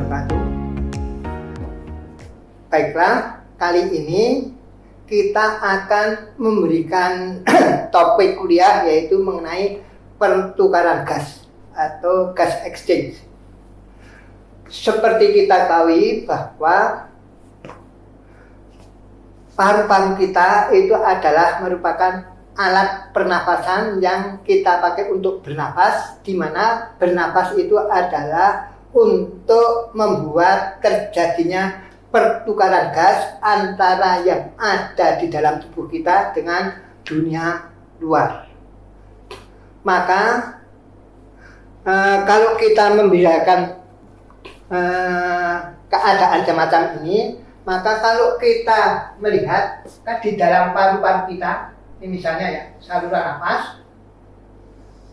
wabarakatuh. Baiklah, kali ini kita akan memberikan topik kuliah yaitu mengenai pertukaran gas atau gas exchange. Seperti kita ketahui bahwa paru-paru kita itu adalah merupakan alat pernapasan yang kita pakai untuk bernapas, di mana bernapas itu adalah untuk membuat terjadinya pertukaran gas antara yang ada di dalam tubuh kita dengan dunia luar. Maka kalau kita membedakan keadaan semacam ini, maka kalau kita melihat di dalam paru-paru kita, ini misalnya ya, saluran nafas,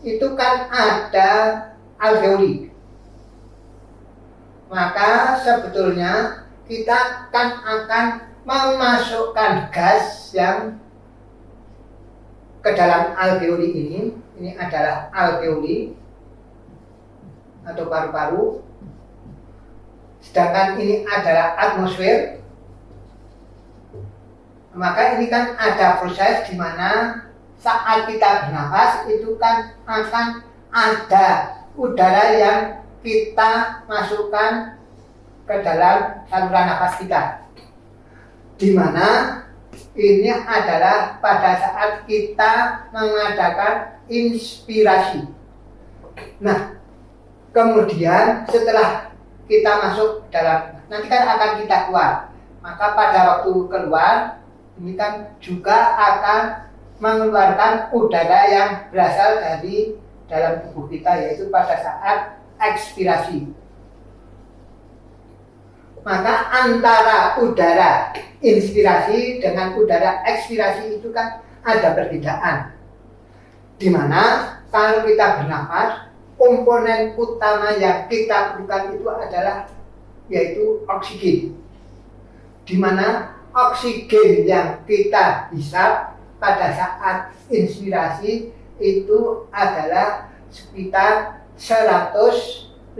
itu kan ada alveoli. Maka sebetulnya kita kan akan memasukkan gas yang ke dalam alveoli ini. Ini adalah alveoli atau paru-paru. Sedangkan ini adalah atmosfer. Maka ini kan ada proses di mana saat kita bernapas itu kan akan ada udara yang kita masukkan ke dalam saluran nafas kita, di mana ini adalah pada saat kita mengadakan inspirasi. Nah, kemudian setelah kita masuk dalam, nanti kan akan kita keluar. Maka pada waktu keluar, ini kan juga akan mengeluarkan udara yang berasal dari dalam tubuh kita, yaitu pada saat ekspirasi. Maka antara udara inspirasi dengan udara ekspirasi itu kan ada perbedaan. Di mana kalau kita bernapas, komponen utama yang kita perlukan itu adalah yaitu oksigen. Di mana oksigen yang kita hisap pada saat inspirasi itu adalah sekitar 158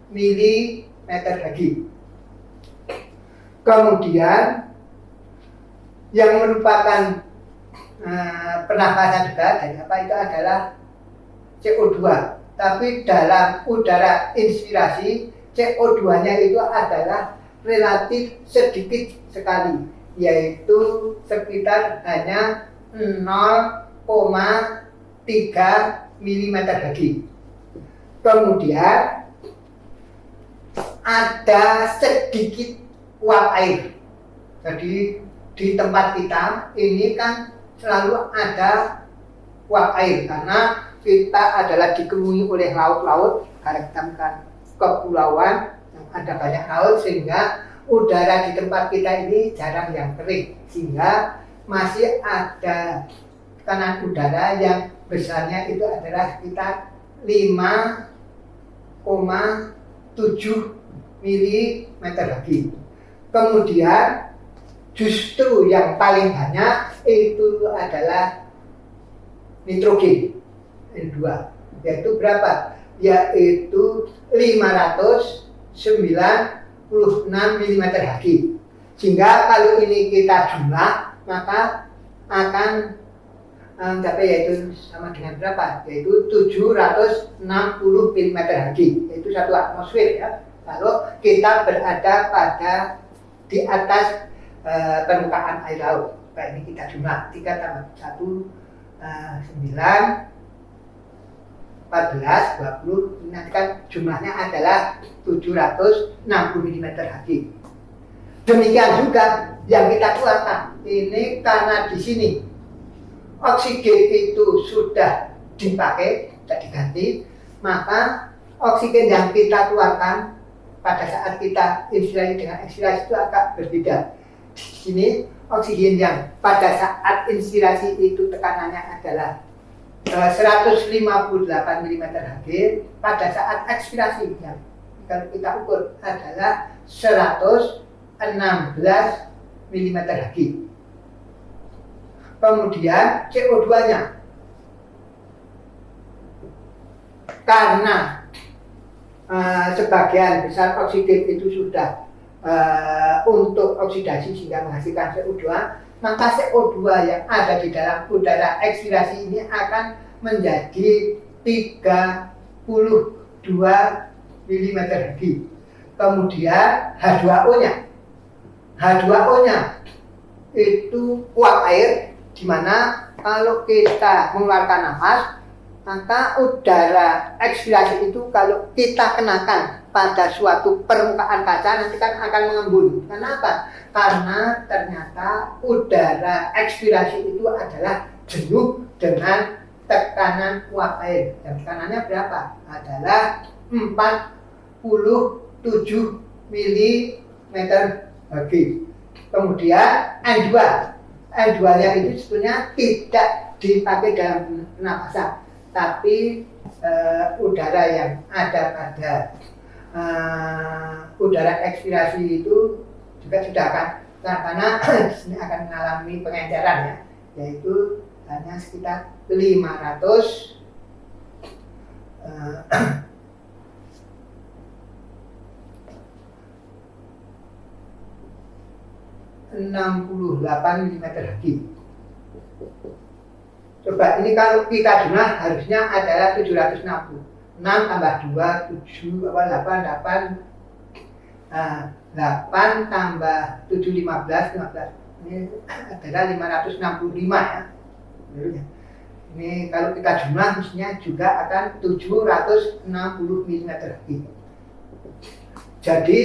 mm². Kemudian yang merupakan pernapasan juga dari apa itu adalah CO2. Tapi dalam udara inspirasi CO2-nya itu adalah relatif sedikit sekali, yaitu sekitar hanya 0,3 mm². Kemudian ada sedikit uap air. Jadi di tempat kita ini kan selalu ada uap air karena kita adalah dikelilingi oleh laut-laut, karena kita bukan kepulauan yang ada banyak laut, sehingga udara di tempat kita ini jarang yang kering, sehingga masih ada tekanan udara yang besarnya itu adalah sekitar 5,7 mm². Kemudian justru yang paling banyak itu adalah nitrogen N2, yaitu berapa? Yaitu 596 mm². Sehingga kalau ini kita jumlah, maka akan mencapai yaitu sama dengan berapa? Yaitu 760 mm², yaitu satu atmosfer ya. Kalau kita berada pada di atas permukaan air laut. Nah, ini kita jumlah 3 tambah 1 9 14 20, nanti kan jumlahnya adalah 760 mm². Demikian juga yang kita keluarkan. Ini karena di sini oksigen itu sudah dipakai, sudah diganti, maka oksigen yang kita keluarkan pada saat kita inspirasi dengan ekspirasi itu agak berbeda. Di sini oksigen yang pada saat inspirasi itu tekanannya adalah 158 mm², pada saat ekspirasi yang kalau kita ukur adalah 116 mm². Kemudian CO2-nya, karena sebagian besar oksigen itu sudah untuk oksidasi sehingga menghasilkan CO2, maka CO2 yang ada di dalam udara ekspirasi ini akan menjadi 32 mm Hg. Kemudian H2O-nya itu uap air, di mana kalau kita mengeluarkan nafas, maka udara ekspirasi itu kalau kita kenakan pada suatu permukaan kaca nanti kan akan mengembun. Kenapa? Karena ternyata udara ekspirasi itu adalah jenuh dengan tekanan uap air. Dan tekanannya berapa? Adalah 47 mm Hg. Kemudian N2-nya itu sebetulnya tidak dipakai dalam pernapasan, tapi udara yang ada pada udara ekspirasi itu juga sudah akan, karena ini akan mengalami pengenceran ya, yaitu hanya sekitar 500 68 mm Hg. Coba ini kalau kita jumlah harusnya adalah 760. 6 tambah 2, 7, 8 tambah 7, 15. Ini adalah 565 ya. Ini kalau kita jumlah mestinya juga akan 760 mm Hg. Jadi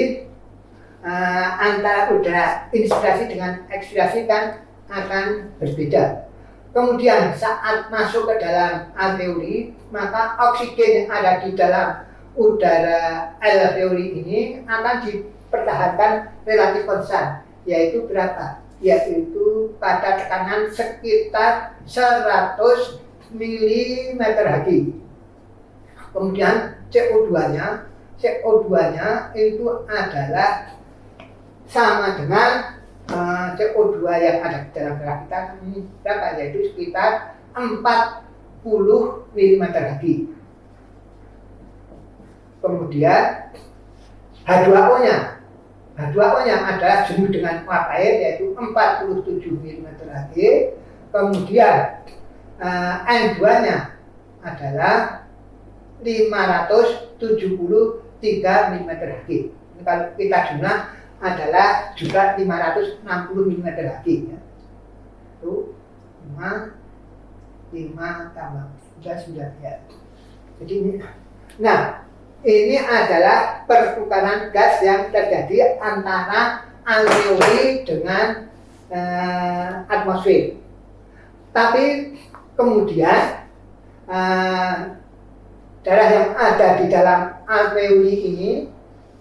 antara udara inspirasi dengan ekspirasi kan akan berbeda. Kemudian saat masuk ke dalam alveoli, maka oksigen yang ada di dalam udara alveoli ini akan dipertahankan relatif konstan, yaitu berapa? Yaitu pada tekanan sekitar 100 mm Hg. Kemudian CO2-nya itu adalah sama dengan CO2 yang ada di dalam darah kita ini berapa? Yaitu sekitar 40 mm Hg. Kemudian H2O-nya adalah jenuh dengan uap air, yaitu 47 mm Hg. Kemudian N2-nya adalah 573 mm Hg. Ini kalau kita jumlah adalah juga 560 mm Hg ya. Itu 5 tambah sudah ya. Jadi ini, nah ini adalah pertukaran gas yang terjadi antara alveoli dengan atmosfer. Tapi kemudian darah yang ada di dalam alveoli ini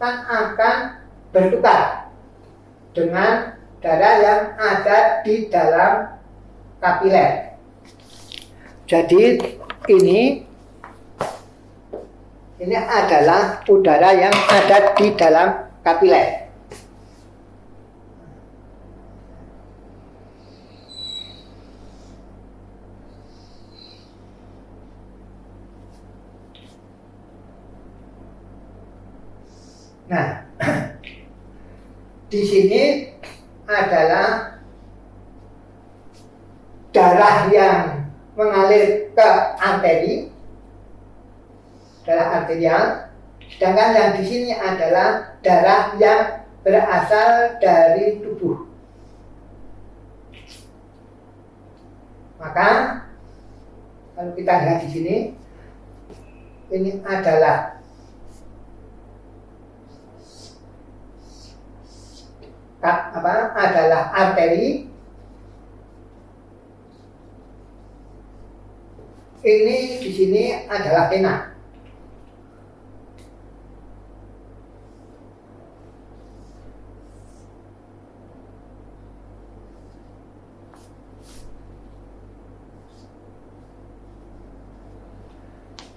kan akan bertukar dengan darah yang ada di dalam kapiler. Jadi ini adalah udara yang ada di dalam kapiler. Nah, di sini adalah darah yang mengalir ke arteri, darah arterial, sedangkan yang di sini adalah darah yang berasal dari tubuh. Maka kalau kita lihat di sini, ini adalah arteri. Ini di sini adalah vena.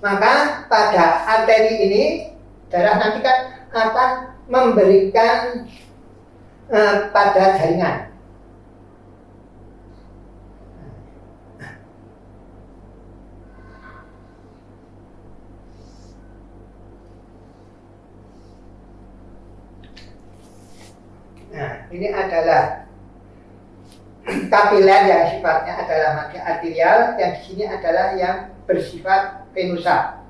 Maka pada arteri ini darah nanti kan akan memberikan pada jaringan. ini adalah kapiler yang sifatnya adalah mati arterial, yang di sini adalah yang bersifat venosa.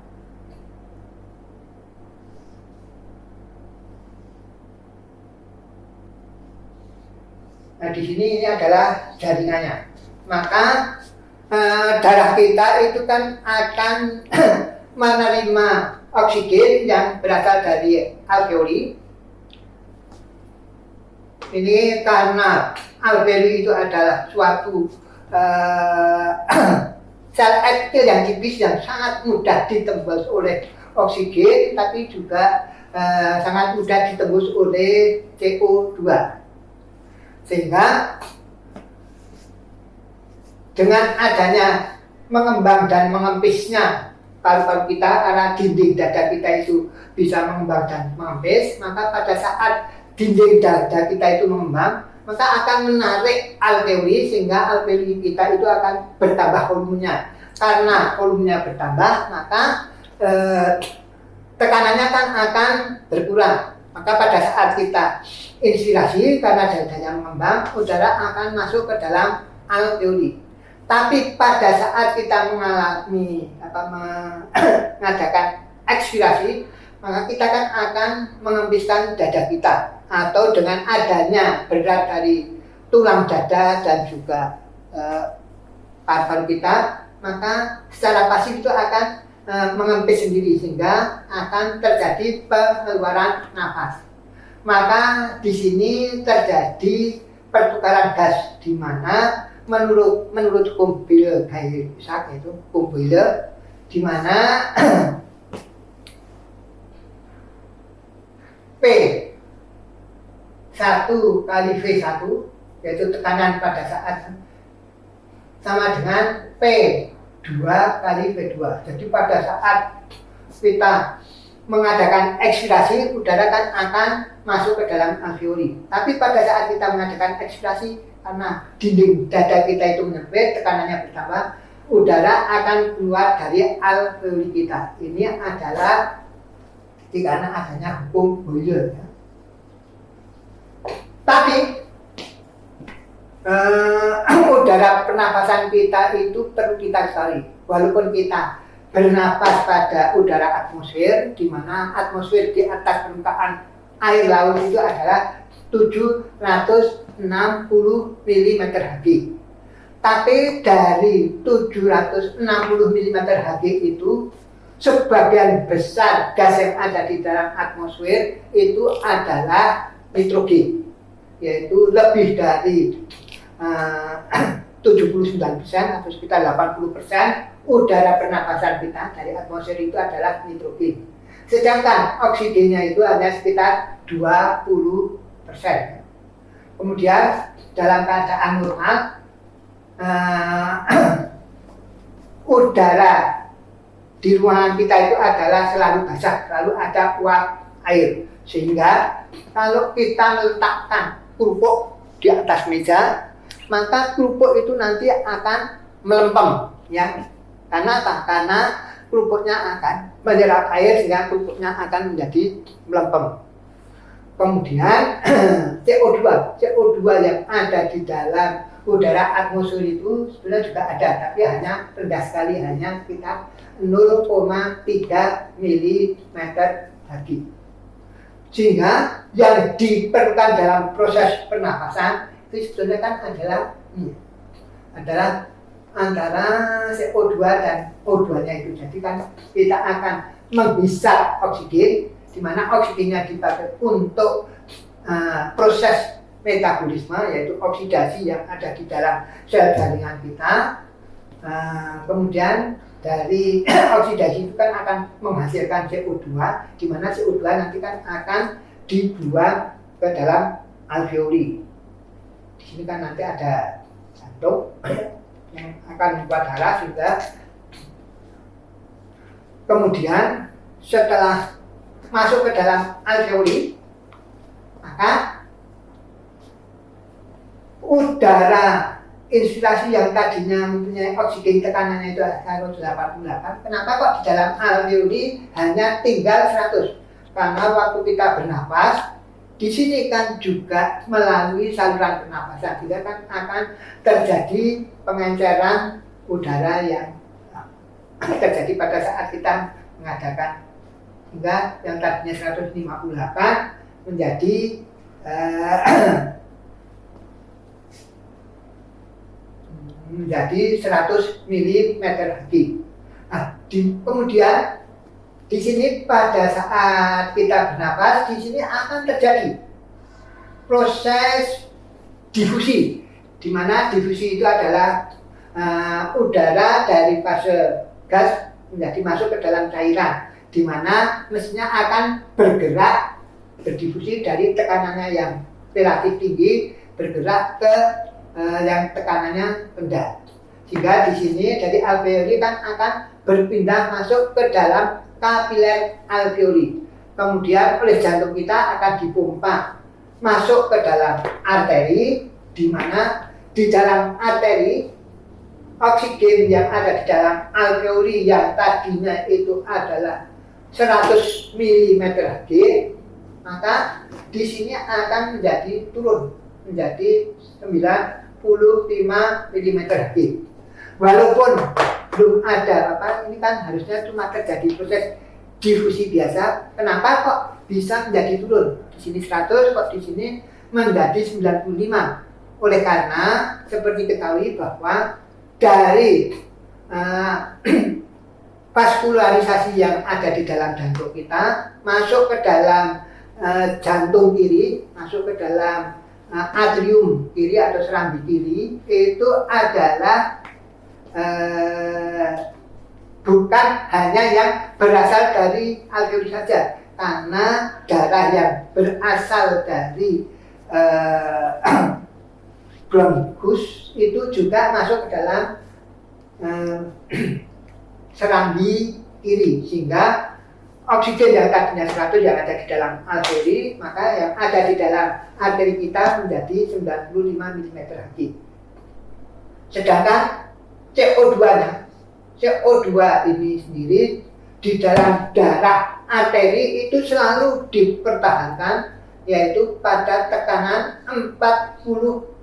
Nah, di sini ini adalah jaringannya. Maka darah kita itu kan akan menerima oksigen yang berasal dari alveoli. Ini karena alveoli itu adalah suatu sel kecil yang tipis yang sangat mudah ditembus oleh oksigen, tapi juga sangat mudah ditembus oleh CO2. Sehingga dengan adanya mengembang dan mengempisnya paru-paru kita, karena dinding dada kita itu bisa mengembang dan mengempis, maka pada saat dinding dada kita itu mengembang, maka akan menarik alveoli, sehingga alveoli kita itu akan bertambah volumenya. Karena volumenya bertambah, maka tekanannya kan akan berkurang. Maka pada saat kita inspirasi, karena dadanya mengembang, udara akan masuk ke dalam alveoli. Tapi pada saat kita mengalami mengadakan ekspirasi, maka kita kan akan mengempiskan dada kita, atau dengan adanya berat dari tulang dada dan juga paru-paru kita, maka secara pasif itu akan mengempis sendiri, sehingga akan terjadi pengeluaran nafas. Maka di sini terjadi pertukaran gas, di mana menurut Kumbile Gay-Lussac, yaitu Kumbile, di mana P1 kali V1, yaitu tekanan pada saat sama dengan P2 kali V2. Jadi pada saat kita mengadakan ekspirasi, udara kan akan masuk ke dalam alveoli. Tapi pada saat kita mengadakan ekspirasi, karena dinding dada kita itu menyempit, tekanannya bertambah, udara akan keluar dari alveoli kita. Ini adalah karena adanya hukum Boyle. Tapi udara pernapasan kita itu perlu kita ketahui. Walaupun kita bernapas pada udara atmosfer, di mana atmosfer di atas permukaan air laut itu adalah 760 mm Hg. Tapi dari 760 mm Hg itu, sebagian besar gas yang ada di dalam atmosfer itu adalah nitrogen, yaitu lebih dari 79% atau sekitar 80% udara pernapasan kita dari atmosfer itu adalah nitrogen. Sedangkan oksigennya itu hanya sekitar 20%. Kemudian dalam keadaan normal, udara di ruangan kita itu adalah selalu basah, selalu ada uap air. Sehingga kalau kita meletakkan kerupuk di atas meja, maka kerupuk itu nanti akan melempem, ya. Karena apa? Karena kerupuknya akan menyerap air, sehingga kerupuknya akan menjadi melempem. Kemudian CO2 yang ada di dalam udara atmosfer itu sebenarnya juga ada, tapi hanya rendah sekali, hanya sekitar 0,3 mm². Sehingga yang diperlukan dalam proses pernapasan itu sebenarnya kan adalah antara CO2 dan O2-nya itu. Jadi kan kita akan menghisap oksigen, di mana oksigennya dipakai untuk proses metabolisme, yaitu oksidasi yang ada di dalam sel jaringan kita. Kemudian dari oksidasi itu kan akan menghasilkan CO2, di mana CO2 nanti kan akan dibuang ke dalam alveoli. Di sini kan nanti ada jantung yang akan membuat darah juga. Kemudian setelah masuk ke dalam alveoli, maka udara inspirasi yang tadinya mempunyai oksigen tekanannya itu 188, kenapa kok di dalam alveoli hanya tinggal 100? Karena waktu kita bernapas di sini kan juga melalui saluran pernapasan, sehingga kan akan terjadi pengenceran udara yang terjadi pada saat kita mengadakan, hingga yang tadinya 158 menjadi 100 mm lagi. Nah, kemudian di sini pada saat kita bernapas, di sini akan terjadi proses difusi, di mana difusi itu adalah udara dari fase gas menjadi masuk ke dalam cairan, di mana mesinnya akan bergerak berdifusi dari tekanannya yang relatif tinggi bergerak ke yang tekanannya rendah, sehingga di sini dari alveoli kan akan berpindah masuk ke dalam kapiler alveoli, kemudian oleh jantung kita akan dipompa masuk ke dalam arteri, di mana di dalam arteri oksigen yang ada di dalam alveoli yang tadinya itu adalah 100 mm Hg, maka di sini akan menjadi turun menjadi 95 mm Hg. Walaupun belum ada apa, ini kan harusnya cuma terjadi proses difusi biasa. Kenapa kok bisa menjadi turun? Di sini 100, kok di sini menjadi 95? Oleh karena seperti diketahui bahwa dari vaskularisasi yang ada di dalam jantung kita masuk ke dalam jantung kiri, masuk ke dalam atrium kiri atau serambi kiri, itu adalah bukan hanya yang berasal dari alveoli saja, karena darah yang berasal dari bronkus itu juga masuk ke dalam serambi kiri, sehingga oksigen yang tadinya 100 yang ada di dalam alveoli, maka yang ada di dalam arteri kita menjadi 95 mm Hg. Sedangkan CO2-nya, CO2 ini sendiri di dalam darah arteri itu selalu dipertahankan, yaitu pada tekanan 40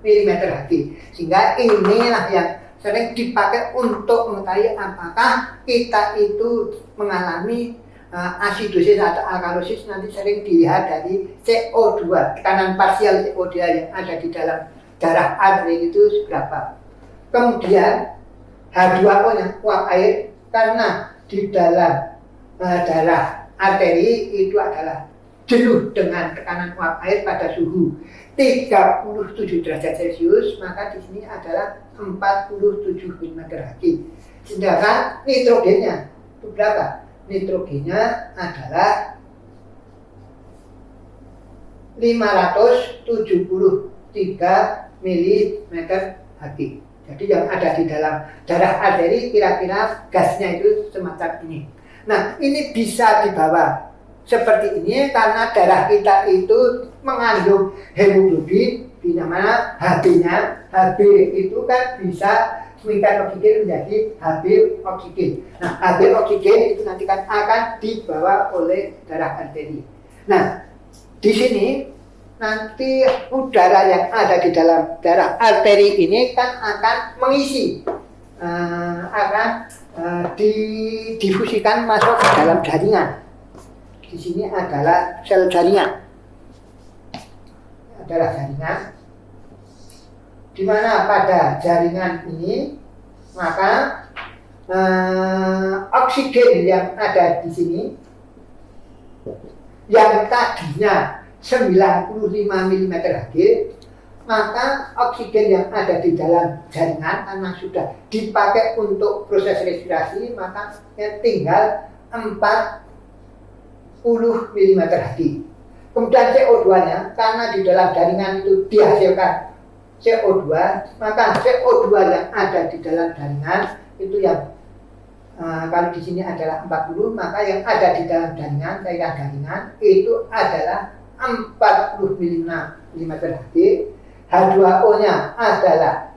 mm Hg, sehingga inilah yang sering dipakai untuk mengetahui apakah kita itu mengalami asidosis atau alkalosis. Nanti sering dilihat dari CO2, tekanan parsial CO2 yang ada di dalam darah arteri itu seberapa. Kemudian H2O-nya, uap air, karena di dalam darah arteri itu adalah jenuh dengan tekanan uap air pada suhu 37 derajat Celcius, maka di sini adalah 47 mm Hg. Sedangkan nitrogennya itu berapa? Nitrogennya adalah 573 mm Hg. Jadi yang ada di dalam darah arteri kira-kira gasnya itu semacam ini. Nah, ini bisa dibawa seperti ini karena darah kita itu mengandung hemoglobin, di mana Hb-nya, Hb itu kan bisa mengikat oksigen menjadi Hb oksigen. Nah, Hb oksigen itu nanti kan akan dibawa oleh darah arteri. Nah, di sini nanti udara yang ada di dalam darah arteri ini kan akan mengisi, didifusikan masuk ke dalam jaringan. Di sini adalah sel jaringan, di mana pada jaringan ini maka oksigen yang ada di sini yang tadinya 95 mm Hg, maka oksigen yang ada di dalam jaringan karena sudah dipakai untuk proses respirasi, maka tinggal 40 mm Hg. Kemudian CO2-nya, karena di dalam jaringan itu dihasilkan CO2, maka CO2 yang ada di dalam jaringan itu yang kalau di sini adalah 40, maka yang ada di dalam jaringan, cairan jaringan itu adalah 45 mm Hg. H2O-nya adalah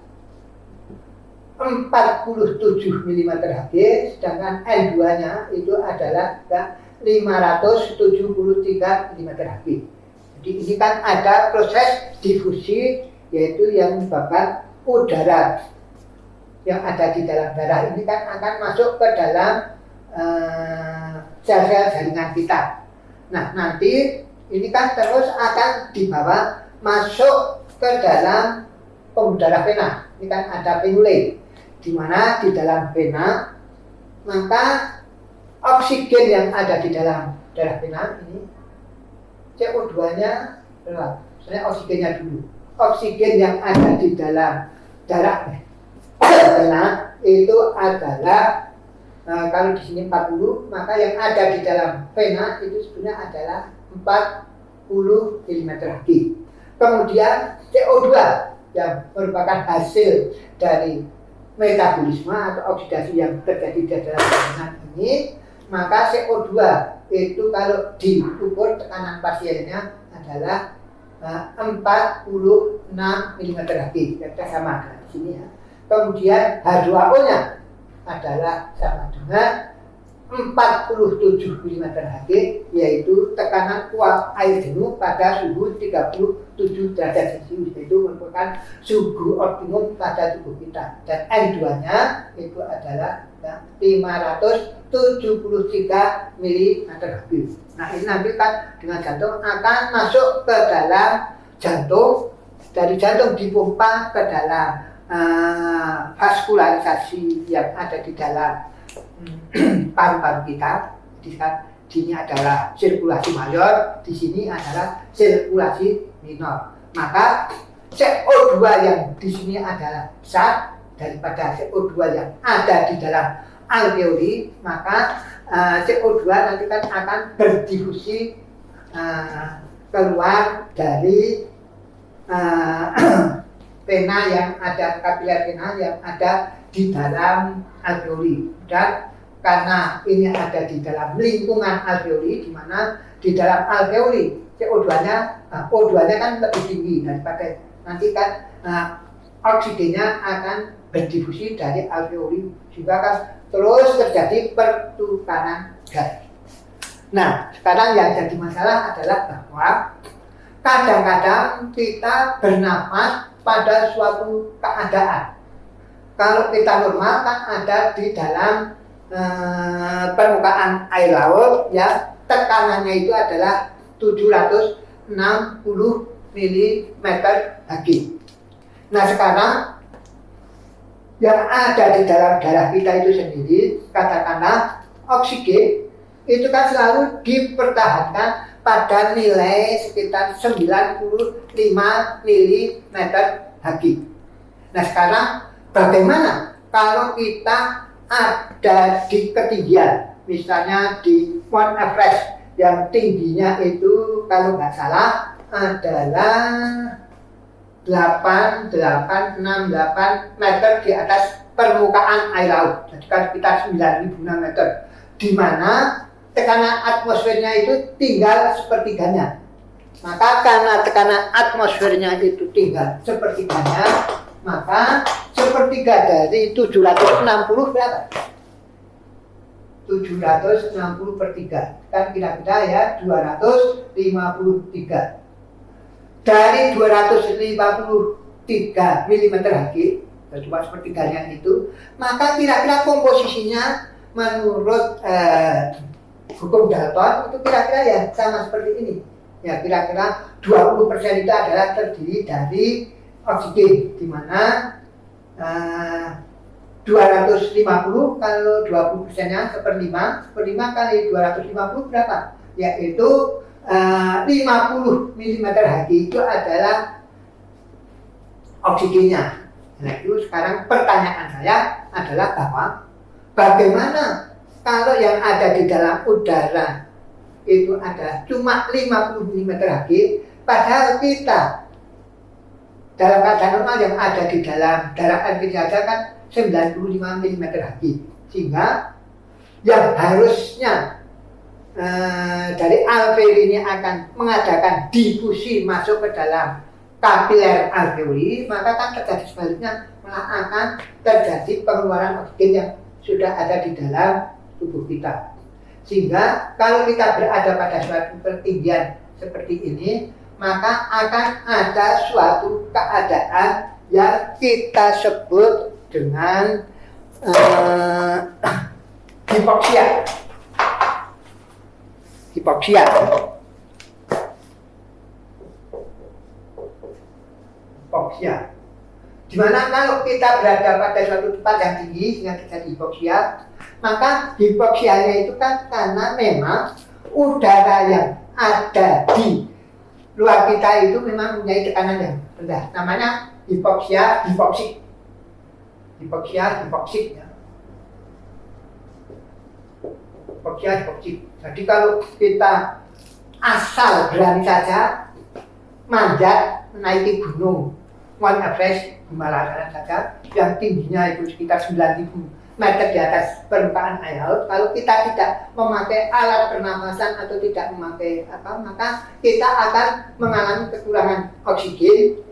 47 mm Hg, sedangkan N2-nya itu adalah 573 mm Hg. Di sini kan ada proses difusi, yaitu yang menyebabkan udara yang ada di dalam darah ini kan akan masuk ke dalam sel-sel jaringan kita. Nah, nanti ini kan terus akan dibawa masuk ke dalam pembuluh darah vena. Ini kan ada venule, di mana di dalam vena maka oksigen yang ada di dalam darah vena ini CO2-nya berapa? Sebenarnya oksigennya dulu. Oksigen yang ada di dalam darah vena itu adalah kalau di sini 40, maka yang ada di dalam vena itu sebenarnya adalah 40 mm3. Kemudian CO2 yang merupakan hasil dari metabolisme atau oksidasi yang terjadi di dalam vena ini, maka CO2 itu kalau diukur tekanan pasiennya adalah 46 mm3. Kita sama di sini ya. Kemudian H2O-nya adalah sama dengan 47 mm3, yaitu tekanan uap air jenuh pada suhu 37 derajat Celcius, yaitu merupakan suhu optimum pada tubuh kita. Dan N2-nya itu adalah 573 mm3. Nah, ini nanti kan dengan jantung akan masuk ke dalam jantung, dari jantung dipompa ke dalam vaskularisasi yang ada di dalam paru-paru kita. Di sini adalah sirkulasi mayor, di sini adalah sirkulasi minor. Maka CO2 yang di sini adalah besar daripada CO2 yang ada di dalam alveoli, maka CO2 nanti kan akan berdifusi keluar dari vena yang ada, kapiler vena yang ada di dalam alveoli. Dan karena ini ada di dalam lingkungan alveoli, di mana di dalam alveoli CO2-nya, O2-nya kan lebih tinggi daripada nanti kan oksigennya akan berdifusi dari alveoli, sehingga kan terus terjadi pertukaran gas. Nah, sekarang yang jadi masalah adalah bahwa kadang-kadang kita bernapas pada suatu keadaan. Kalau kita normal kan ada di dalam permukaan air laut, ya, tekanannya itu adalah 760 mm3. Nah, sekarang yang ada di dalam darah kita itu sendiri, katakanlah oksigen, itu kan selalu dipertahankan pada nilai sekitar 95 mm3. Nah, sekarang bagaimana kalau kita ada di ketinggian, misalnya di Mount Everest yang tingginya itu kalau nggak salah adalah 8868 meter di atas permukaan air laut, jadi kan sekitar 9.006 meter, di mana tekanan atmosfernya itu tinggal sepertiganya. Maka karena tekanan atmosfernya itu tinggal sepertiganya, maka sepertiga dari 760 berapa? 760 per 3 kan kira-kira ya 253. Dari 253 mm3, cuma sepertiganya itu, maka kira-kira komposisinya menurut hukum Dalton itu kira-kira ya sama seperti ini. Ya, kira-kira 20% itu adalah terdiri dari oksigen, di mana 250 kalau 20%-nya seperlima kali 250 berapa? Yaitu 50 mm3 itu adalah oksigennya. Nah, itu sekarang pertanyaan saya adalah bahwa bagaimana kalau yang ada di dalam udara itu adalah cuma 50 mm3, padahal kita dalam keadaan normal yang ada di dalam darah air kita saja kan 95 mm3, sehingga yang harusnya dari alveoli ini akan mengadakan difusi masuk ke dalam kapiler alveoli, maka kan terjadi sebaliknya, malah akan terjadi pengeluaran oksigen yang sudah ada di dalam tubuh kita. Sehingga kalau kita berada pada suatu ketinggian seperti ini, maka akan ada suatu keadaan yang kita sebut dengan hipoksia. Hipoksia. Hipoksia. Dimana kalau kita berada pada suatu tempat yang tinggi sehingga terjadi hipoksia, maka hipoksianya itu kan karena memang udara yang ada di luar kita itu memang mempunyai tekanan yang rendah. Namanya hipoksia hipoksik. Hipoksia hipoksik ya. Hipoksia hipoksik. Jadi kalau kita asal berani saja manjat menaiki gunung Mount Everest, Himalaya saja yang tingginya itu sekitar 9.000 meter di atas permukaan air laut, kalau kita tidak memakai alat pernapasan atau tidak memakai maka kita akan mengalami kekurangan oksigen.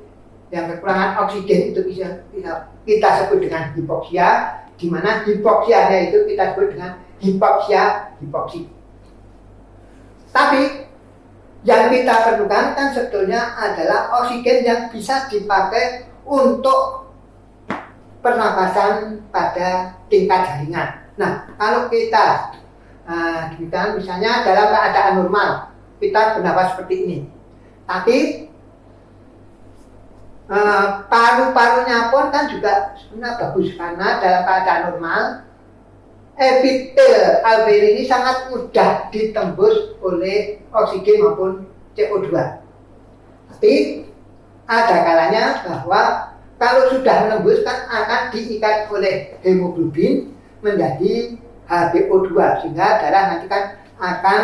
Yang kekurangan oksigen itu bisa kita sebut dengan hipoksia, di mana hipoksianya itu kita sebut dengan hipoksia hipoksik. Tapi yang kita perlukan kan sebetulnya adalah oksigen yang bisa dipakai untuk pernapasan pada tingkat jaringan. Nah, kalau kita misalnya dalam keadaan normal kita bernapas seperti ini, tapi paru-parunya pun kan juga sebenarnya bagus karena dalam keadaan normal epitel alveoli ini sangat mudah ditembus oleh oksigen maupun CO2. Tapi ada kalanya bahwa kalau sudah menembus kan akan diikat oleh hemoglobin menjadi HbO2 sehingga darah nanti kan akan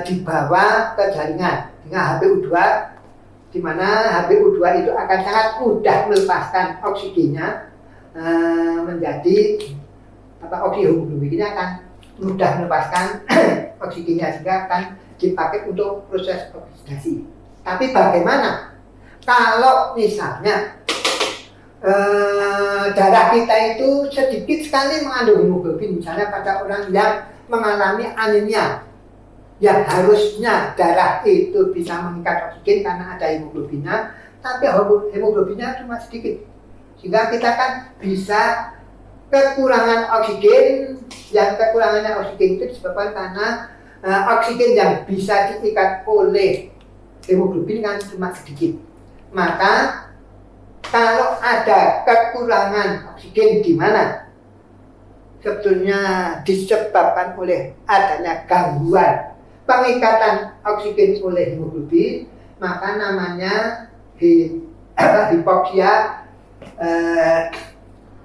dibawa ke jaringan dengan HbO2, di mana HbO2 itu akan sangat mudah melepaskan oksigennya menjadi hemoglobinnya akan mudah melepaskan oksigennya sehingga akan dipakai untuk proses oksidasi. Tapi bagaimana kalau misalnya darah kita itu sedikit sekali mengandung hemoglobin, misalnya pada orang yang mengalami anemia, yang harusnya darah itu bisa mengikat oksigen karena ada hemoglobinnya, tapi hemoglobinnya cuma sedikit, sehingga kita kan bisa kekurangan oksigen. Yang kekurangannya oksigen itu disebabkan karena oksigen yang bisa diikat oleh hemoglobin kan cuma sedikit. Maka kalau ada kekurangan oksigen di mana sebetulnya disebabkan oleh adanya gangguan pengikatan oksigen oleh hemoglobin, maka namanya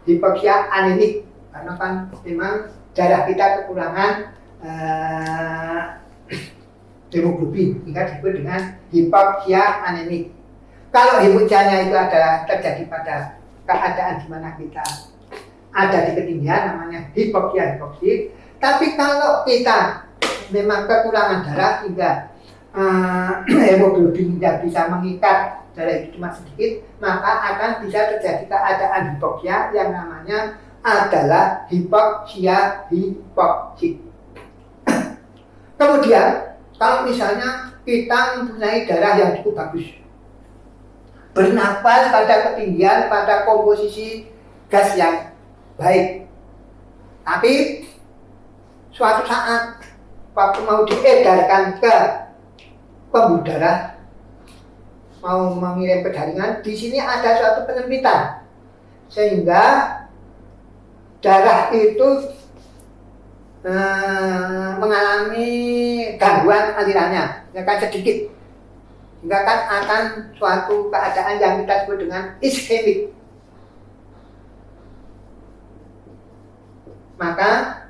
hipoksia anemik, karena kan memang darah kita kekurangan hemoglobin, sehingga disebut dengan hipoksia anemik. Kalau hipoksianya itu adalah terjadi pada keadaan di mana kita ada di ketinggian, namanya hipoksia hipoksik. Tapi kalau kita memang kekurangan darah sehingga hemoglobin tidak bisa mengikat darah itu cuma sedikit, maka akan bisa terjadi keadaan hipoksia yang namanya adalah hipoksia hipoksik. Kemudian kalau misalnya kita mempunyai darah yang cukup bagus, bernapas pada ketinggian, pada komposisi gas yang baik, tapi suatu saat waktu mau diedarkan ke pembuluh darah, mau mengirim ke jaringan, di sini ada suatu penyempitan sehingga darah itu mengalami gangguan alirannya, ya kan sedikit, sehingga kan akan suatu keadaan yang kita sebut dengan iskemik. Maka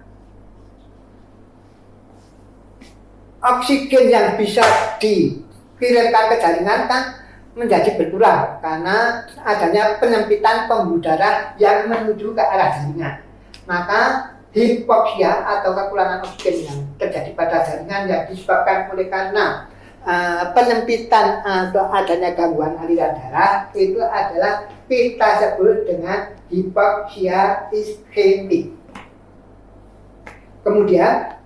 oksigen yang bisa dikirimkan ke jaringan kan menjadi berkurang karena adanya penyempitan pembuluh darah yang menuju ke arah jaringan. Maka hipoksia atau kekurangan oksigen yang terjadi pada jaringan yang disebabkan oleh karena penyempitan atau adanya gangguan aliran darah itu adalah kita sebut dengan hipoksia iskemik. Kemudian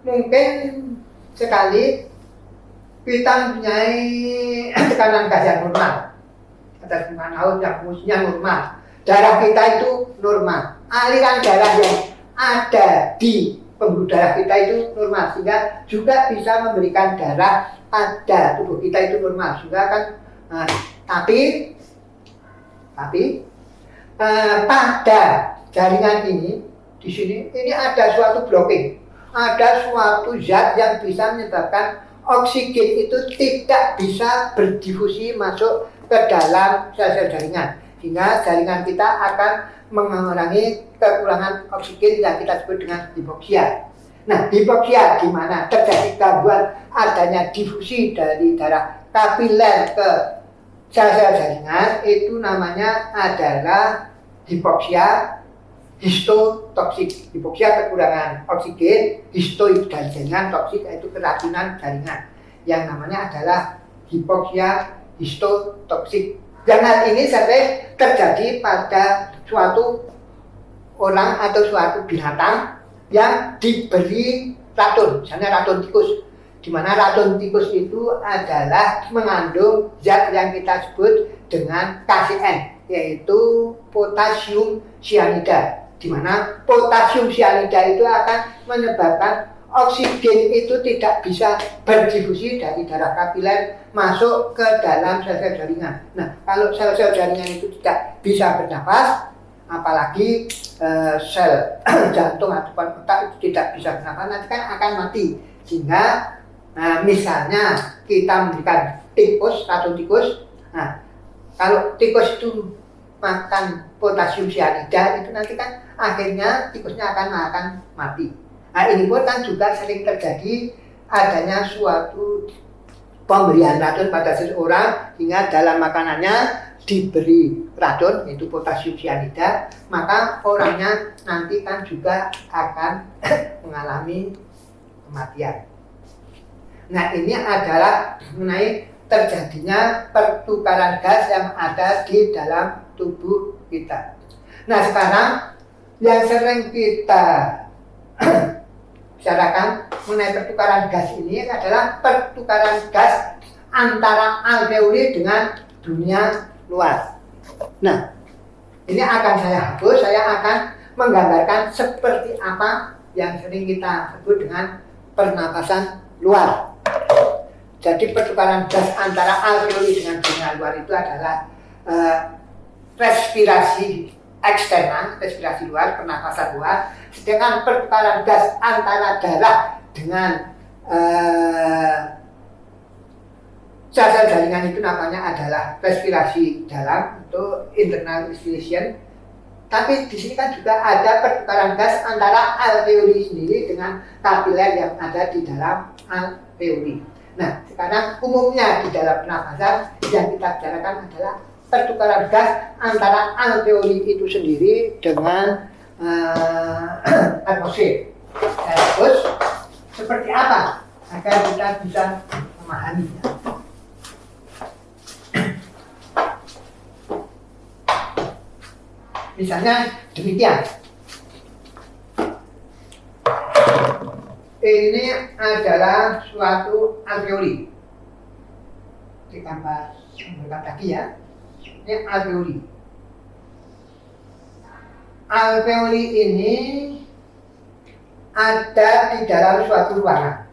mungkin sekali kita mempunyai tekanan gas yang normal, atas permukaan laut yang fungsinya normal, darah kita itu normal, aliran darah yang ada di pembuluh darah kita itu normal, sehingga juga bisa memberikan darah pada tubuh kita itu normal juga kan. Tapi pada jaringan ini di sini ini ada suatu blocking, ada suatu zat yang bisa menyebabkan oksigen itu tidak bisa berdifusi masuk ke dalam sel-sel jaringan, sehingga jaringan kita akan mengurangi kekurangan oksigen yang kita sebut dengan hipoksia. Nah, hipoksia di mana terjadi gangguan adanya difusi dari darah kapiler ke sel-sel jaringan, itu namanya adalah hipoksia histotoksik. Hipoksia kekurangan oksigen, histo dari jaringan, toksik yaitu keracunan jaringan, yang namanya adalah hipoksia histotoksik. Dan hal ini sering terjadi pada suatu orang atau suatu binatang yang diberi racun, misalnya racun tikus, di mana racun tikus itu adalah mengandung zat yang kita sebut dengan KCN, yaitu potasium cyanida, di mana potasium cyanida itu akan menyebabkan oksigen itu tidak bisa berdifusi dari darah kapiler masuk ke dalam sel-sel jaringan. Nah, kalau sel-sel jaringan itu tidak bisa bernafas, apalagi sel jantung atau otak itu tidak bisa bernafas, nanti kan akan mati. Sehingga misalnya kita memberikan tikus, racun tikus, nah kalau tikus itu makan potasium cyanida itu nanti kan akhirnya tikusnya akan mati. Nah, ini pun kan juga sering terjadi adanya suatu pemberian racun pada seseorang hingga dalam makanannya diberi racun yaitu potasium cyanida, maka orangnya nanti kan juga akan mengalami kematian. Nah, ini adalah mengenai terjadinya pertukaran gas yang ada di dalam tubuh kita. Nah, sekarang yang sering kita bicarakan mengenai pertukaran gas ini adalah pertukaran gas antara alveoli dengan dunia luar. Nah, ini akan saya hapus, saya akan menggambarkan seperti apa yang sering kita sebut dengan pernapasan luar. Jadi pertukaran gas antara alveoli dengan dunia luar itu adalah respirasi eksternal, respirasi luar, pernapasan luar. Sedangkan pertukaran gas antara darah dengan sel-sel jaringan itu namanya adalah respirasi dalam, itu internal respiration. Tapi di sini kan juga ada pertukaran gas antara alveoli sendiri dengan kapiler yang ada di dalam alveoli. Nah, sekarang umumnya di dalam pernapasan yang kita bicarakan adalah pertukaran gas antara alveoli itu sendiri dengan atmosfer. Terus seperti apa agar kita bisa memahaminya? Misalnya demikian. Ini adalah suatu alveoli. Ditambah lagi ya. Ini alveoli. Alveoli ini ada di dalam suatu ruangan.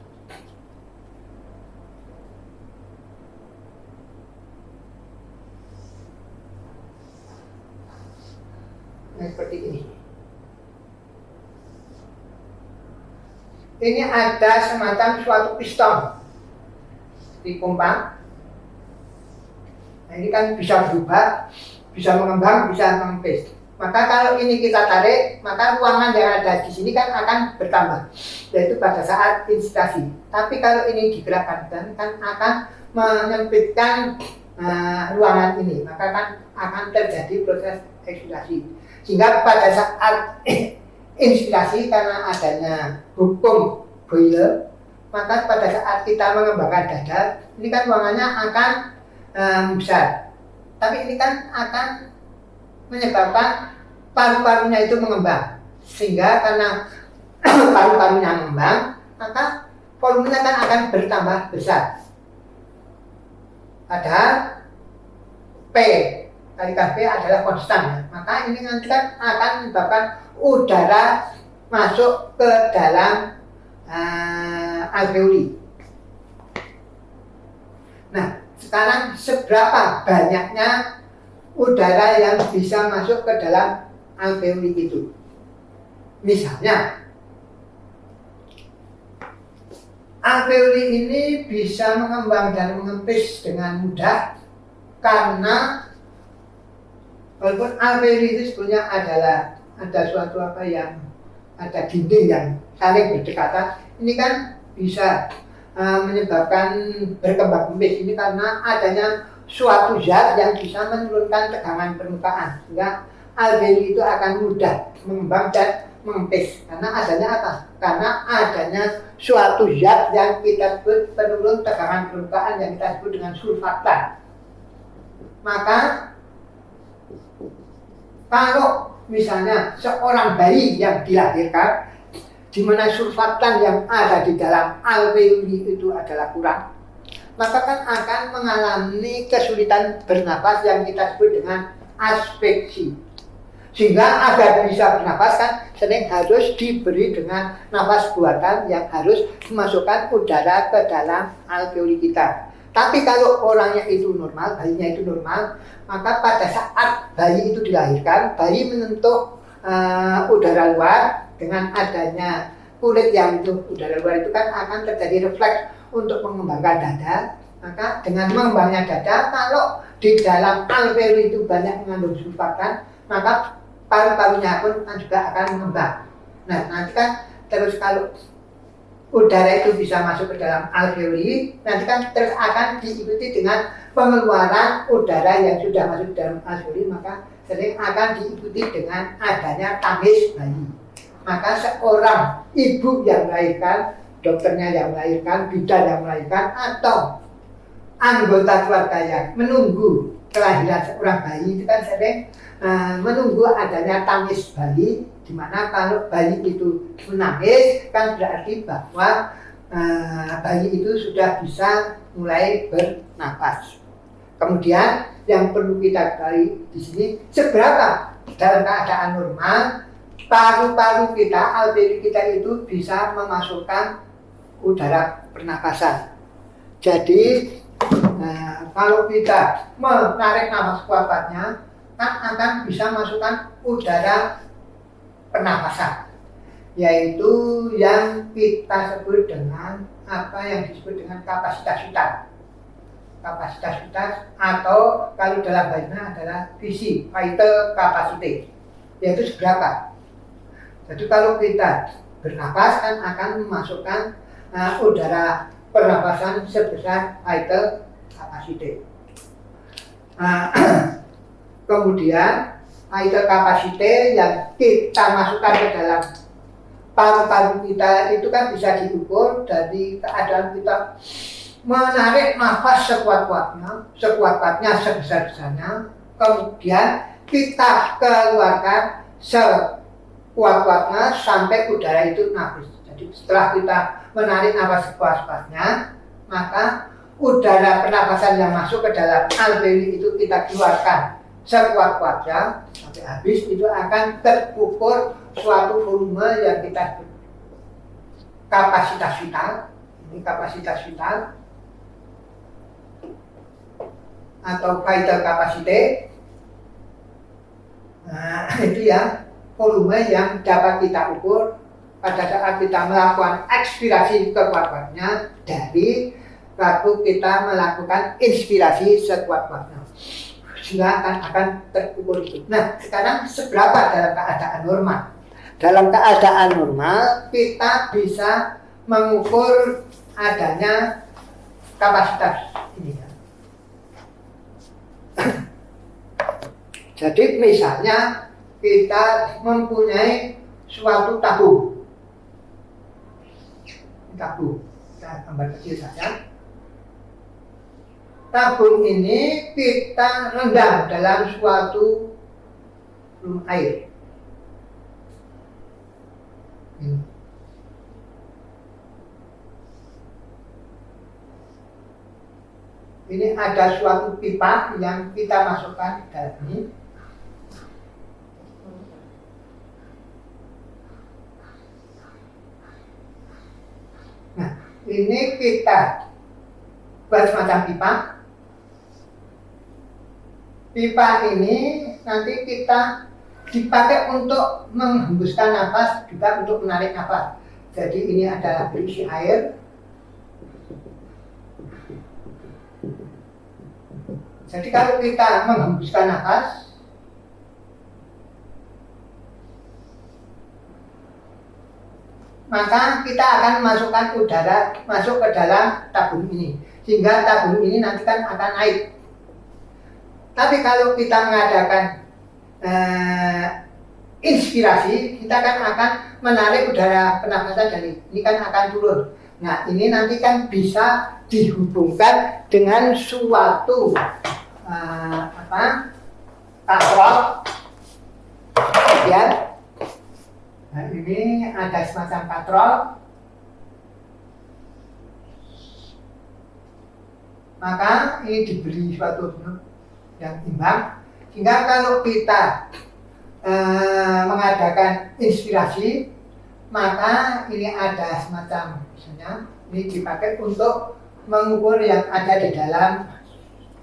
Nah, seperti ini. Ini ada semacam suatu piston di pompa. Nah, ini kan bisa berubah, bisa mengembang, bisa mengempis. Maka kalau ini kita tarik, maka ruangan yang ada di sini kan akan bertambah, yaitu pada saat inspirasi. Tapi kalau ini digerakkan kan akan menyempitkan ruangan ini, maka kan akan terjadi proses ekspirasi. Sehingga pada saat inspirasi karena adanya hukum Boyle, maka pada saat kita mengembangkan dada, ini kan ruangannya akan besar. Tapi ini kan akan menyebabkan paru-parunya itu mengembang. Sehingga karena paru-parunya mengembang, maka volumenya kan akan bertambah besar. Padahal P kalikan P adalah konstan ya. Maka ini nanti kan akan menyebabkan udara masuk ke dalam alveoli. Nah, sekarang seberapa banyaknya udara yang bisa masuk ke dalam alveoli itu? Misalnya, alveoli ini bisa mengembang dan mengempis dengan mudah karena walaupun alveoli itu sebetulnya ada suatu ada dinding yang saling berdekatan, ini kan bisa menyebabkan berkembang kempis ini karena adanya suatu zat yang bisa menurunkan tegangan permukaan sehingga alveoli itu akan mudah mengembang dan mengempis karena adanya apa? Karena adanya suatu zat yang kita sebut penurun tegangan permukaan yang kita sebut dengan surfaktan. Maka kalau misalnya seorang bayi yang dilahirkan di mana surfaktan yang ada di dalam alveoli itu adalah kurang, maka kan akan mengalami kesulitan bernapas yang kita sebut dengan aspeksi. Sehingga agar bisa bernapas kan sering harus diberi dengan nafas buatan yang harus memasukkan udara ke dalam alveoli kita. Tapi kalau orangnya itu normal, bayinya itu normal, maka pada saat bayi itu dilahirkan, bayi menyentuh udara luar dengan adanya kulit yang itu udara luar itu kan akan terjadi refleks untuk mengembangkan dada. Maka dengan mengembangnya dada, kalau di dalam alveoli itu banyak mengandung surfaktan, maka paru-parunya pun kan juga akan mengembang. Nah, nanti kan terus kalau udara itu bisa masuk ke dalam alveoli, nanti kan terus akan diikuti dengan pengeluaran udara yang sudah masuk ke dalam alveoli, maka sering akan diikuti dengan adanya tangis bayi. Maka seorang ibu yang melahirkan, dokternya yang melahirkan, bidan yang melahirkan, atau anggota keluarga yang menunggu kelahiran seorang bayi itu kan sering menunggu adanya tangis bayi, di mana kalau bayi itu menangis kan berarti bahwa bayi itu sudah bisa mulai bernapas. Kemudian yang perlu kita ketahui di sini, seberapa dalam keadaan normal paru-paru kita, alveoli kita itu bisa memasukkan udara pernapasan. Jadi kalau kita menarik nafas kuat-kuatnya, kan akan bisa masukkan udara pernapasan, yaitu yang kita sebut dengan apa yang disebut dengan kapasitas vital. Kapasitas vital atau kalau dalam bahasa adalah visi, vital capacity, yaitu seberapa. Jadi kalau kita bernapas kan akan memasukkan udara pernapasan sebesar vital capacity. Kemudian vital capacity yang kita masukkan ke dalam paru-paru kita itu kan bisa diukur dari keadaan kita menarik nafas sekuat-kuatnya, sebesar-besarnya, kemudian kita keluarkan sekuat-kuatnya sampai udara itu habis. Jadi setelah kita menarik nafas sekuat-kuatnya, maka udara pernapasan yang masuk ke dalam alveoli itu kita keluarkan sekuat-kuatnya sampai habis, itu akan terukur suatu volume yang kita kapasitas vital. Ini kapasitas vital atau vital capacity. Nah, itu ya volume yang dapat kita ukur pada saat kita melakukan ekspirasi kekuat-kuatnya dari waktu kita melakukan inspirasi sekuat-kuatnya, sehingga akan terukur itu. Nah, sekarang seberapa dalam keadaan normal? Dalam keadaan normal kita bisa mengukur adanya kapasitas ini. Jadi misalnya kita mempunyai suatu tabung, kita gambar kecil saja. Tabung ini kita rendam dalam suatu air. Ini ada suatu pipa yang kita masukkan ke dalam ini. Nah, ini kita buat semacam pipa. Pipa ini nanti kita dipakai untuk menghembuskan nafas, juga untuk menarik nafas. Jadi ini adalah berisi air. Jadi kalau kita menghembuskan nafas, maka kita akan masukkan udara masuk ke dalam tabung ini, sehingga tabung ini nanti kan akan naik. Tapi kalau kita mengadakan inspirasi, kita kan akan menarik udara pernafasan dari ini kan akan turun. Nah, ini nanti kan bisa dihubungkan dengan suatu katrol, ya. Nah, ini ada semacam katrol. Maka ini diberi suatu yang imbang, sehingga kalau kita mengadakan inspirasi, maka ini ada semacam, misalnya ini dipakai untuk mengukur yang ada di dalam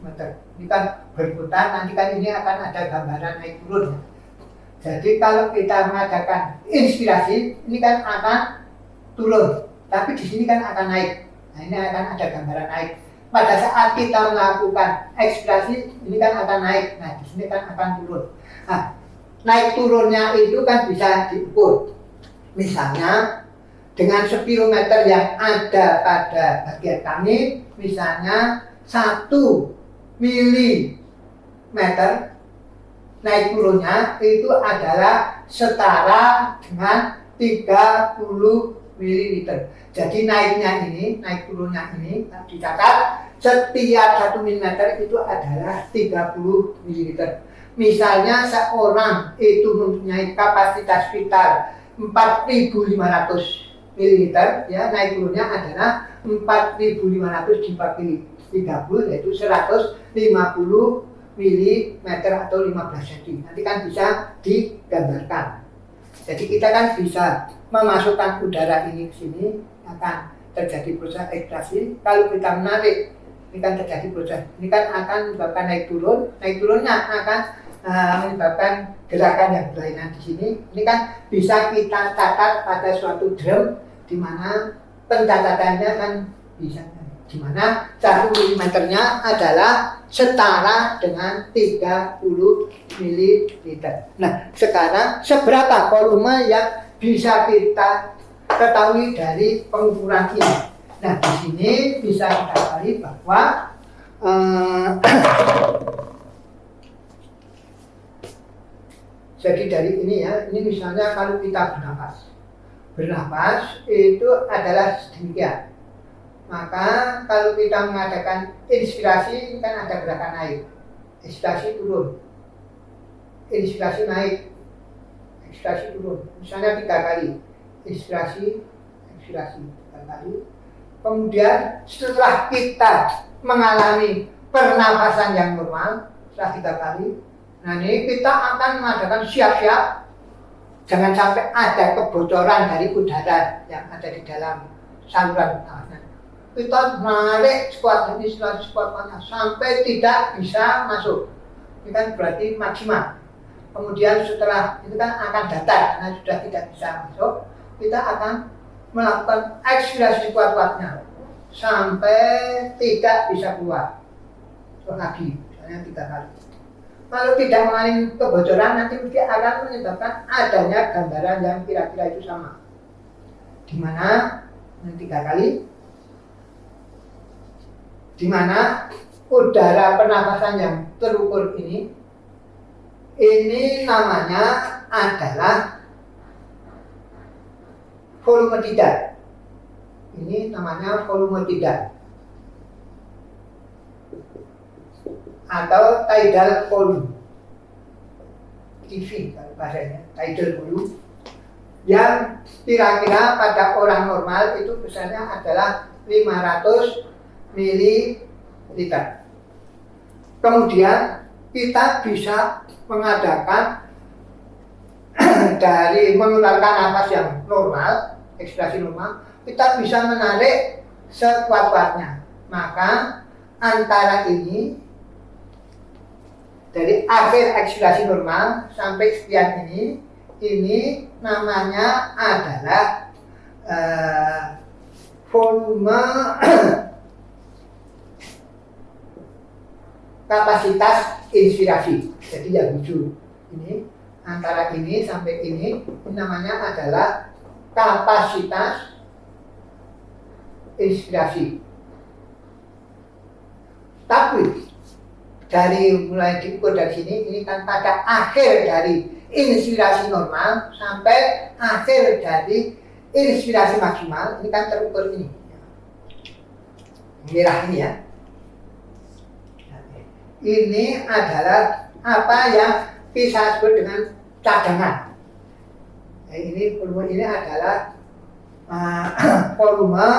meter. Ini kan berputar, nanti kan ini akan ada gambaran naik turun. Jadi kalau kita mengadakan inspirasi, ini kan akan turun, tapi di sini kan akan naik. Nah, ini akan ada gambaran naik. Pada saat kita melakukan ekspirasi, ini kan akan naik. Nah, di sini kan akan turun. Nah, naik turunnya itu kan bisa diukur. Misalnya dengan spirometer yang ada pada bagian kami, misalnya 1 milimeter, naik turunnya itu adalah setara dengan 30 mililiter. Jadi naiknya ini, naik turunnya ini dicatat setiap 1 milimeter itu adalah 30 mililiter. Misalnya seorang itu mempunyai kapasitas vital 4.500 mililiter, ya, naik turunnya adalah 4.500 dibagi 30, yaitu 150 milimeter atau 15 cm. Nanti kan bisa digambarkan. Jadi kita kan bisa memasukkan udara ini ke sini, akan terjadi proses ekstraksi. Kalau kita menarik, ini kan terjadi proses, ini kan akan menyebabkan naik turun. Naik turunnya akan menyebabkan gerakan yang berlainan di sini. Ini kan bisa kita catat pada suatu drum, di mana pencatatannya kan bisa, di mana 1 milimeternya adalah setara dengan 30 mililiter. Nah, sekarang seberapa volume yang bisa kita ketahui dari pengukuran ini? Nah, di sini bisa kita ketahui bahwa jadi dari ini ya, ini misalnya kalau kita bernafas itu adalah sedemikian. Maka kalau kita mengadakan inspirasi, kan ada gerakan naik, ekspirasi turun, inspirasi naik, ekspirasi turun. Misalnya 3 kali, inspirasi, ekspirasi 3 kali. Kemudian setelah kita mengalami pernafasan yang normal, setelah 3 kali, nah ini kita akan mengadakan siap-siap, jangan sampai ada kebocoran dari udara yang ada di dalam saluran nafasnya. Kita menarik sekuat ini, sekuat-kuatnya sampai tidak bisa masuk. Ini kan berarti maksimal. Kemudian setelah itu kan akan datar karena sudah tidak bisa masuk. Kita akan melakukan ekspirasi sekuat-kuatnya sampai tidak bisa keluar. Lagi, misalnya 3 kali. Kalau tidak mengalami kebocoran, nanti mungkin akan menyebabkan adanya gambaran yang kira-kira itu sama. Di mana 3 kali, di mana udara pernafasan yang terukur ini namanya adalah volume tidak. Ini namanya volume tidak atau tidal volume, TV kalau bahasanya, tidal volume, yang kira-kira pada orang normal itu besarnya adalah 500 mililiter liter. Kemudian kita bisa mengadakan dari mengeluarkan nafas yang normal, ekspirasi normal, kita bisa menarik sekuat-kuatnya. Maka antara ini dari akhir ekspirasi normal sampai sekian ini namanya adalah volume kapasitas inspirasi. Jadi yang hijau ini antara ini sampai ini namanya adalah kapasitas inspirasi. Tapi dari mulai diukur dari sini, ini kan pada akhir dari inspirasi normal sampai akhir dari inspirasi maksimal, ini kan terukur ini. Merah ini ya. Ini adalah apa yang bisa disebut dengan cadangan. Nah, ini volume ini adalah volume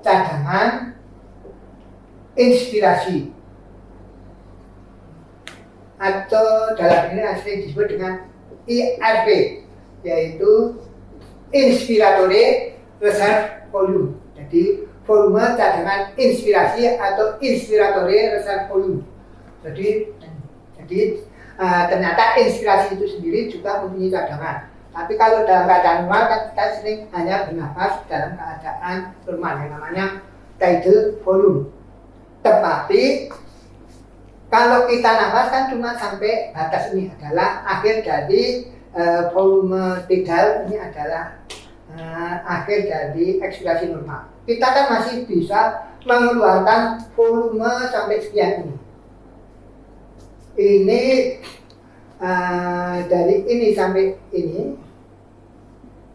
cadangan inspirasi, atau dalam ini asli disebut dengan IRV, yaitu inspiratory reserve volume. Jadi volume cadangan inspirasi atau inspiratory reserve volume. Jadi ternyata inspirasi itu sendiri juga mempunyai cadangan. Tapi kalau dalam keadaan normal kan kita sering hanya bernafas dalam keadaan normal yang namanya tidal volume. Tetapi kalau kita nafas kan cuma sampai batas ini adalah akhir dari volume tidal, ini adalah akhir dari ekspirasi normal. Kita kan masih bisa mengeluarkan volume sampai sekian ini. Ini dari ini sampai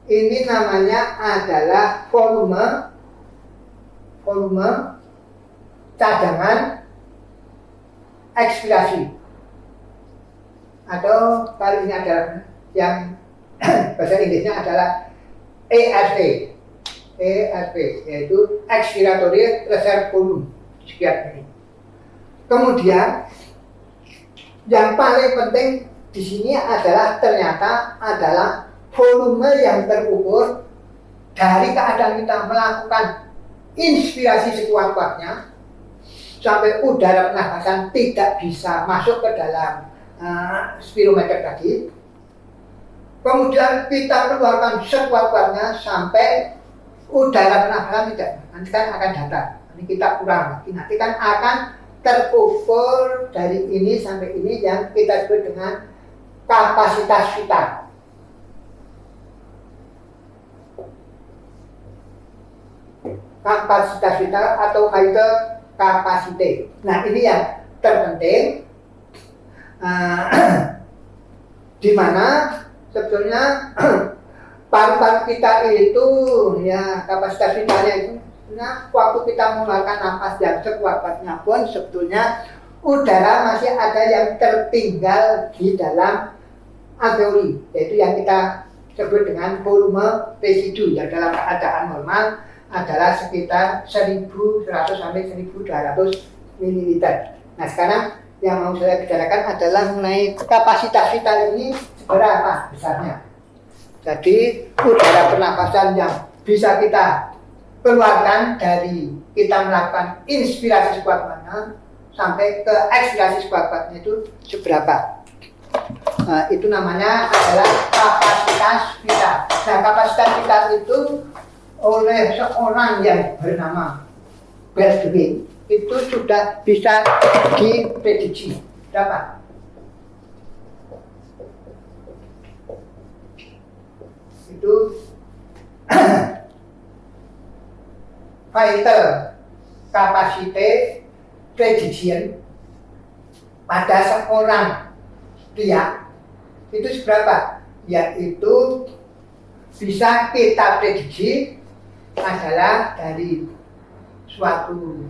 ini namanya adalah volume cadangan ekspirasi, atau kalau ini adalah yang bahasa Inggrisnya adalah ERV, yaitu expiratory reserve volume. Sekian ini. Kemudian yang paling penting di sini adalah ternyata adalah volume yang terukur dari keadaan kita melakukan inspirasi sekuat-kuatnya sampai udara pernafasan tidak bisa masuk ke dalam spirometer tadi. Kemudian kita keluarkan sekuat-kuatnya sampai udara pernafasan tidak, nanti kan akan datar. Nanti kita kurang lagi, nanti kan akan terukur dari ini sampai ini yang kita sebut dengan kapasitas vital. Kapasitas vital atau vital capacity. Nah, ini yang terpenting, di mana sebetulnya paru-paru kita itu ya kapasitas vitalnya itu, nah waktu kita mengeluarkan nafas yang sekuat-kuatnya pun sebetulnya udara masih ada yang tertinggal di dalam alveoli, yaitu yang kita sebut dengan volume residu yang dalam keadaan normal adalah sekitar 1.100 sampai 1.200 ml. Nah, sekarang yang mau saya bicarakan adalah mengenai kapasitas vital ini seberapa besarnya. Jadi udara pernapasan yang bisa kita keluarkan dari kita melakukan inspirasi sekuat-kuatnya sampai ke ekspirasi sekuat-kuatnya itu seberapa. Nah, itu namanya adalah kapasitas vital. Nah, kapasitas vital itu oleh seorang yang bernama Berdwin itu sudah bisa diprediksi berapa? Itu vital capacity prediction pada seorang pria itu seberapa? Yaitu bisa kita prediksi adalah dari suatu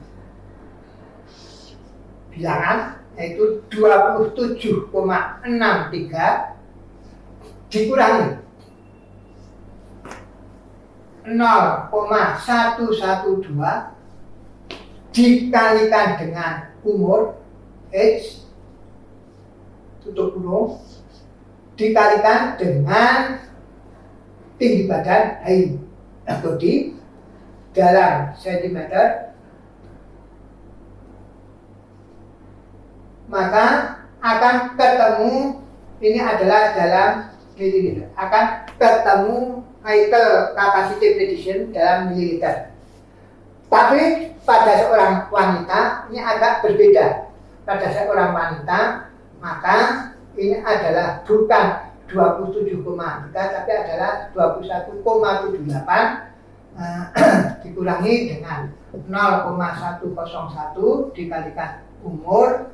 bilangan yaitu 27,63 dikurangi 0,112 dikalikan dengan umur age tutup kurung dikalikan dengan tinggi badan height body dalam sentimeter, maka akan ketemu ini adalah dalam mililiter, akan ketemu vital capacity prediction dalam mililiter. Tapi pada seorang wanita ini agak berbeda. Pada seorang wanita maka ini adalah bukan 27,3 tapi adalah 21,78 dikurangi dengan 0,101 dikalikan umur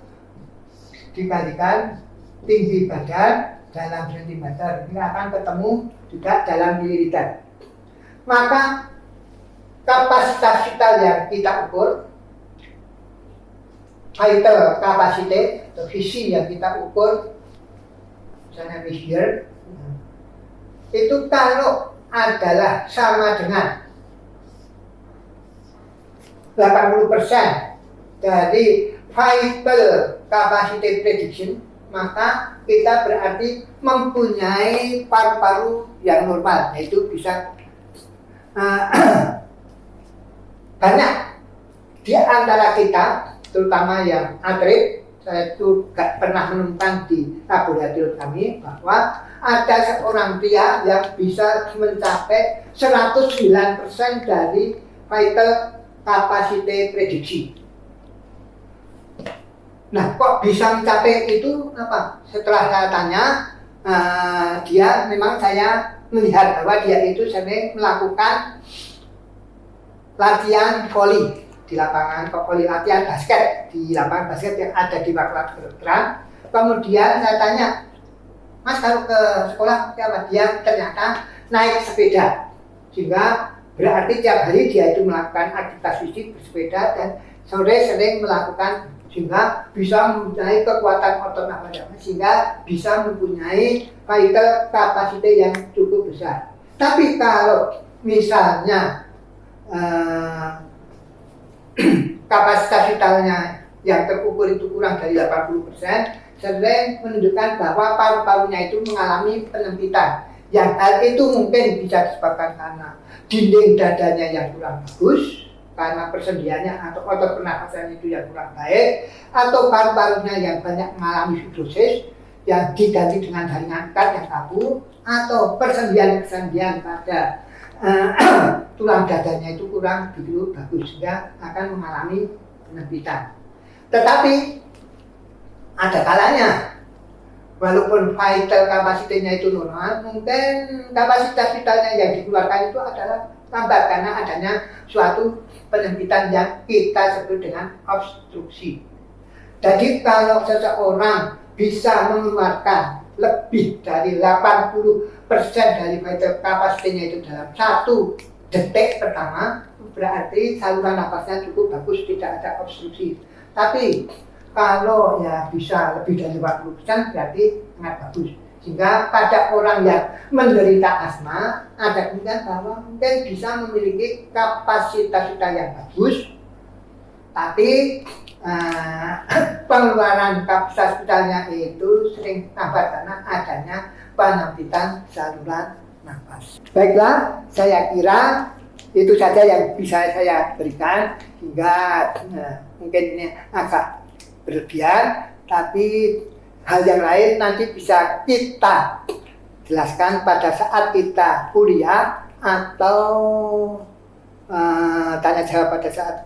dikalikan tinggi badan dalam sentimeter, ini akan ketemu juga dalam mililiter. Maka kapasitas vital yang kita ukur, vital capacity atau visi yang kita ukur, misalnya here, itu kalau adalah sama dengan 80% dari vital capacity prediction, maka kita berarti mempunyai paru-paru yang normal, yaitu bisa banyak di antara kita, terutama yang atlet. Saya itu gak pernah menemukan di laboratorium kami bahwa ada seorang pria yang bisa mencapai 109% dari vital capacity prediksi. Nah, kok bisa mencapai itu apa? Setelah saya tanya, dia memang saya melihat bahwa dia itu sering melakukan latihan voli di lapangan voli, latihan basket di lapangan basket yang ada di Fakultas Kedokteran. Kemudian saya tanya, Mas kalau ke sekolah apa? Dia ternyata naik sepeda, sehingga berarti tiap hari dia itu melakukan aktivitas fisik bersepeda dan sore sering melakukan, sehingga bisa mempunyai kekuatan otot nafas sehingga bisa mempunyai vital capacity yang cukup besar. Tapi kalau misalnya kapasitas vitalnya yang terukur itu kurang dari 80%, sering menunjukkan bahwa paru-parunya itu mengalami penyempitan. Yang hal itu mungkin bisa disebabkan karena dinding dadanya yang kurang bagus, karena persendiannya atau otot pernafasan itu yang kurang baik, atau paru-parunya yang banyak mengalami fibrosis yang diganti dengan jaringan ikat yang kaku, atau persendian-persendian pada tulang dadanya itu kurang begitu bagus sehingga akan mengalami penyempitan. Tetapi ada kalanya walaupun vital kapasitinya itu normal, mungkin kapasitas vitalnya yang dikeluarkan itu adalah tambah karena adanya suatu penyempitan yang kita sebut dengan obstruksi. Jadi kalau seseorang bisa mengeluarkan lebih dari 80% dari vital kapasitinya itu dalam 1 detik pertama, berarti saluran nafasnya cukup bagus, tidak ada obstruksi. Tapi kalau ya bisa lebih dari 40% berarti sangat bagus. Sehingga pada orang yang menderita asma ada kemungkinan bahwa mungkin bisa memiliki kapasitas vital yang bagus, tapi pengeluaran kapasitas vitalnya itu sering lambat karena adanya penyempitan saluran nafas. Baiklah, saya kira itu saja yang bisa saya berikan, hingga mungkin ini agak berlebihan, tapi hal yang lain nanti bisa kita jelaskan pada saat kita kuliah atau tanya jawab pada saat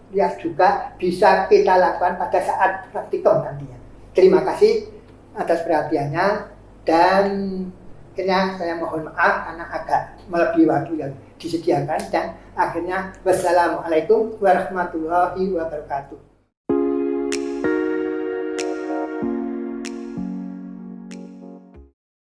kuliah juga bisa kita lakukan pada saat praktikum nantinya. Terima kasih atas perhatiannya dan akhirnya saya mohon maaf karena agak melebihi waktu yang disediakan, dan akhirnya wassalamualaikum warahmatullahi wabarakatuh.